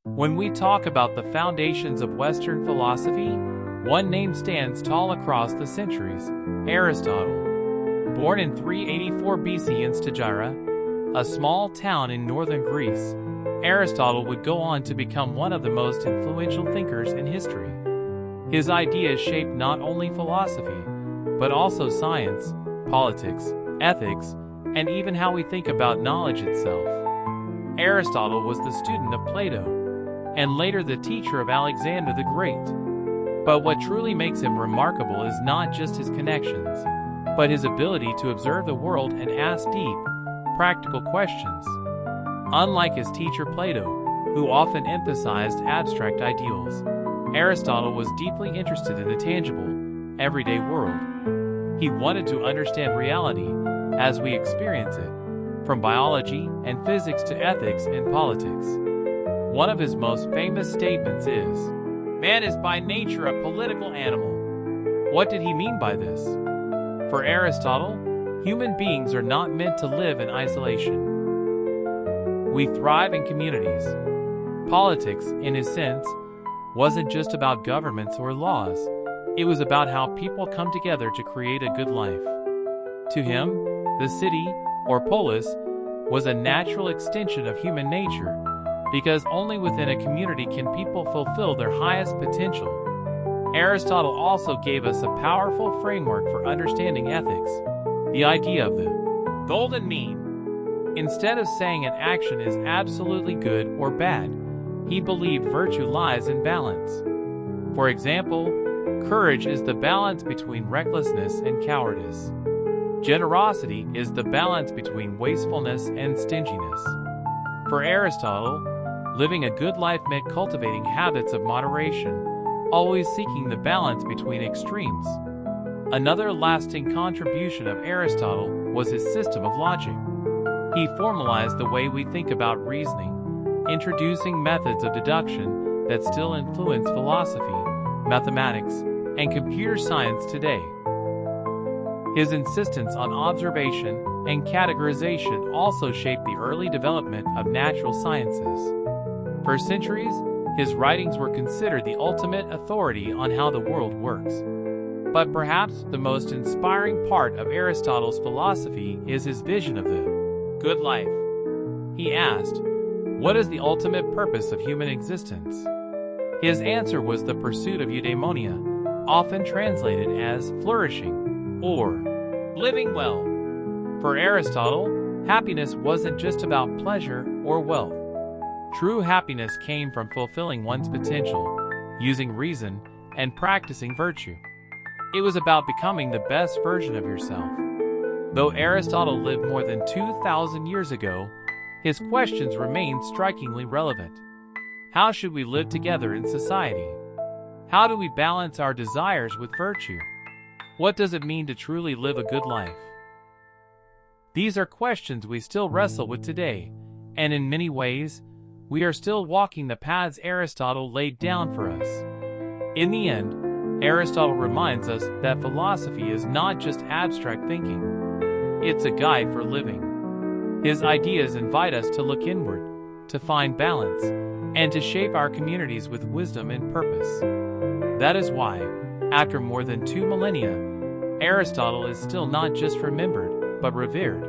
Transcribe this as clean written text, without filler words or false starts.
When we talk about the foundations of Western philosophy, one name stands tall across the centuries: Aristotle. Born in 384 BC in Stagira, a small town in northern Greece, Aristotle would go on to become one of the most influential thinkers in history. His ideas shaped not only philosophy, but also science, politics, ethics, and even how we think about knowledge itself. Aristotle was the student of Plato, and later the teacher of Alexander the Great. But what truly makes him remarkable is not just his connections, but his ability to observe the world and ask deep, practical questions. Unlike his teacher Plato, who often emphasized abstract ideals, Aristotle was deeply interested in the tangible, everyday world. He wanted to understand reality as we experience it, from biology and physics to ethics and politics. One of his most famous statements is, "Man is by nature a political animal." What did he mean by this? For Aristotle, human beings are not meant to live in isolation. We thrive in communities. Politics, in his sense, wasn't just about governments or laws. It was about how people come together to create a good life. To him, the city, or polis, was a natural extension of human nature, because only within a community can people fulfill their highest potential. Aristotle also gave us a powerful framework for understanding ethics, the idea of the golden mean. Instead of saying an action is absolutely good or bad, he believed virtue lies in balance. For example, courage is the balance between recklessness and cowardice. Generosity is the balance between wastefulness and stinginess. For Aristotle, living a good life meant cultivating habits of moderation, always seeking the balance between extremes. Another lasting contribution of Aristotle was his system of logic. He formalized the way we think about reasoning, introducing methods of deduction that still influence philosophy, mathematics, and computer science today. His insistence on observation and categorization also shaped the early development of natural sciences. For centuries, his writings were considered the ultimate authority on how the world works. But perhaps the most inspiring part of Aristotle's philosophy is his vision of the good life. He asked, "What is the ultimate purpose of human existence?" His answer was the pursuit of eudaimonia, often translated as flourishing or living well. For Aristotle, happiness wasn't just about pleasure or wealth. True happiness came from fulfilling one's potential, using reason, and practicing virtue. It was about becoming the best version of yourself. Though Aristotle lived more than 2,000 years ago, his questions remain strikingly relevant. How should we live together in society? How do we balance our desires with virtue? What does it mean to truly live a good life? These are questions we still wrestle with today, and in many ways, we are still walking the paths Aristotle laid down for us. In the end, Aristotle reminds us that philosophy is not just abstract thinking. It's a guide for living. His ideas invite us to look inward, to find balance, and to shape our communities with wisdom and purpose. That is why, after more than 2 millennia, Aristotle is still not just remembered, but revered.